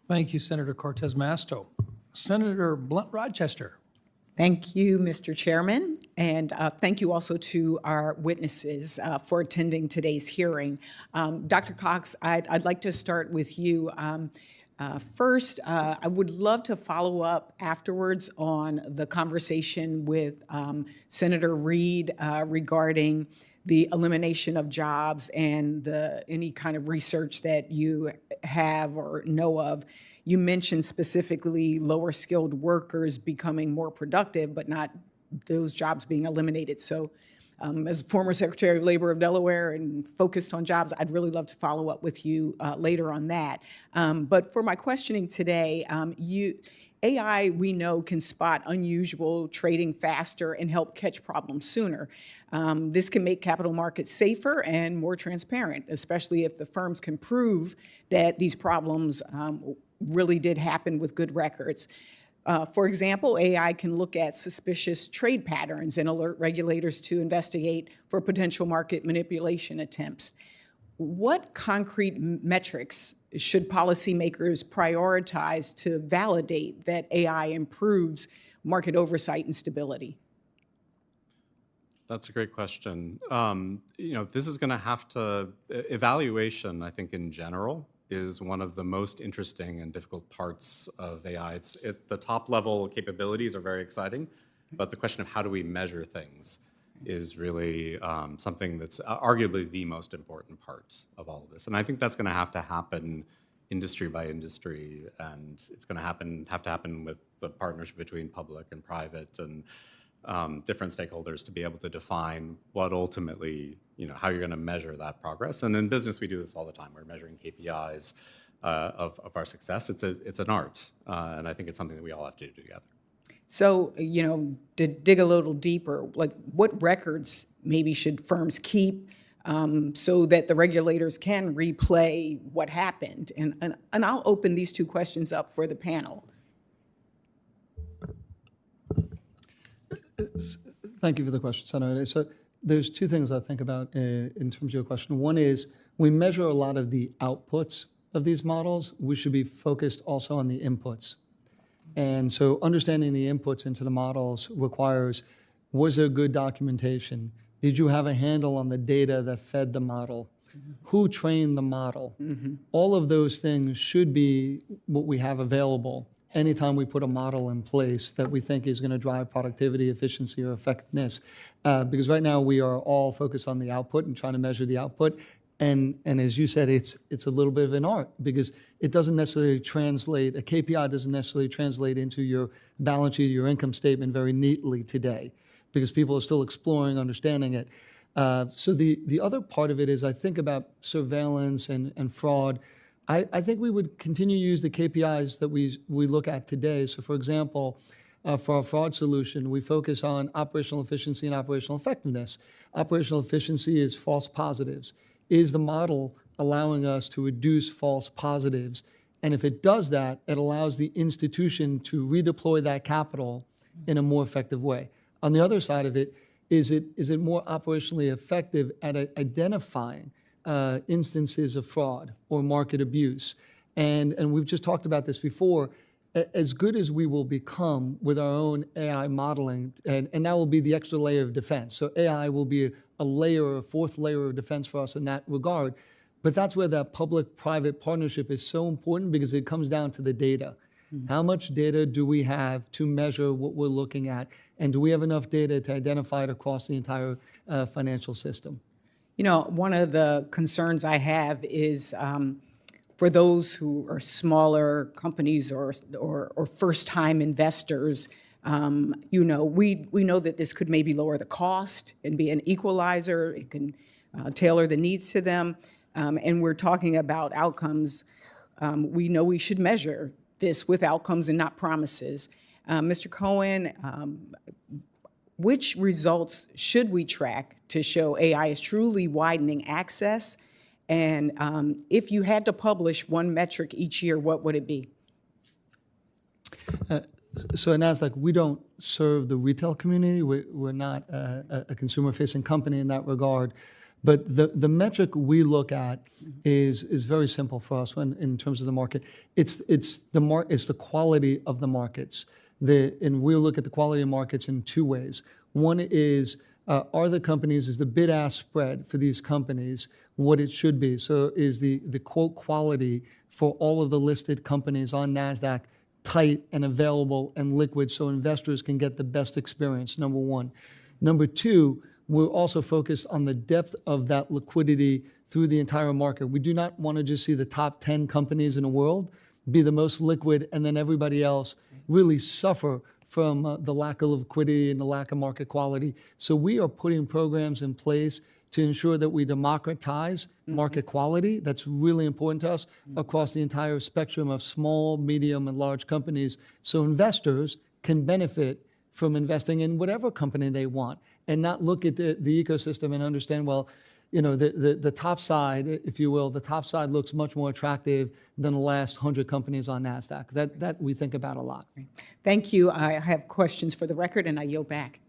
Thank you, Senator Cortez Masto. Senator Blunt Rochester. Thank you, Mr. Chairman, and thank you also to our witnesses for attending today's hearing. Dr. Cox, I'd like to start with you. First, I would love to follow up afterwards on the conversation with Senator Reid regarding the elimination of jobs and any kind of research that you have or know of. You mentioned specifically lower skilled workers becoming more productive, but not those jobs being eliminated. So as former Secretary of Labor of Delaware and focused on jobs, I'd really love to follow up with you later on that. But for my questioning today, AI, we know, can spot unusual trading faster and help catch problems sooner. This can make capital markets safer and more transparent, especially if the firms can prove that these problems really did happen with good records. For example, AI can look at suspicious trade patterns and alert regulators to investigate for potential market manipulation attempts. What concrete metrics should policymakers prioritize to validate that AI improves market oversight and stability? That's a great question. This is going to have to, evaluation, I think, in general, is one of the most interesting and difficult parts of AI. The top level capabilities are very exciting, but the question of how do we measure things is really something that's arguably the most important part of all of this. And I think that's going to happen industry by industry, and it's going to have to happen with the partnership between public and private and different stakeholders to be able to define what ultimately, how you're going to measure that progress. And in business, we do this all the time. We're measuring KPIs of our success. It's an art, and I think it's something that we all have to do together. So, to dig a little deeper, like what records maybe should firms keep so that the regulators can replay what happened? And I'll open these two questions up for the panel. Thank you for the question, Senator. So there's two things I think about in terms of your question. One is we measure a lot of the outputs of these models. We should be focused also on the inputs. And so understanding the inputs into the models requires, was there good documentation? Did you have a handle on the data that fed the model? Mm-hmm. Who trained the model? Mm-hmm. All of those things should be what we have available anytime we put a model in place that we think is going to drive productivity, efficiency, or effectiveness. Because right now we are all focused on the output and trying to measure the output. And as you said, it's a little bit of an art because it doesn't necessarily translate, a KPI doesn't necessarily translate into your balance sheet, your income statement very neatly today because people are still exploring, understanding it. So the other part of it is I think about surveillance and fraud. I think we would continue to use the KPIs that we look at today. So for example, for our fraud solution, we focus on operational efficiency and operational effectiveness. Operational efficiency is false positives. Is the model allowing us to reduce false positives? And if it does that, it allows the institution to redeploy that capital in a more effective way. On the other side of it, is it more operationally effective at identifying instances of fraud or market abuse? And we've just talked about this before. As good as we will become with our own AI modeling, and that will be the extra layer of defense. So AI will be a fourth layer of defense for us in that regard. But that's where that public-private partnership is so important because it comes down to the data. Mm-hmm. How much data do we have to measure what we're looking at? And do we have enough data to identify it across the entire financial system? One of the concerns I have is for those who are smaller companies or first-time investors, we know that this could maybe lower the cost and be an equalizer. It can tailor the needs to them. And we're talking about outcomes. We know we should measure this with outcomes and not promises. Mr. Cohen, which results should we track to show AI is truly widening access? And if you had to publish one metric each year, what would it be? So at NASDAQ, we don't serve the retail community. We're not a consumer-facing company in that regard. But the metric we look at is very simple for us in terms of the market. It's the quality of the markets. And we look at the quality of markets in two ways. One is is the bid-ask spread for these companies what it should be? So is the quote quality for all of the listed companies on NASDAQ tight and available and liquid so investors can get the best experience, number one. Number two, we're also focused on the depth of that liquidity through the entire market. We do not want to just see the top 10 companies in the world be the most liquid and then everybody else really suffer from the lack of liquidity and the lack of market quality. So we are putting programs in place to ensure that we democratize market quality. That's really important to us across the entire spectrum of small, medium, and large companies. So investors can benefit from investing in whatever company they want and not look at the ecosystem and understand, well, you know, the top side, if you will, the top side looks much more attractive than the last 100 companies on NASDAQ. That we think about a lot. Thank you. I have questions for the record, and I yield back.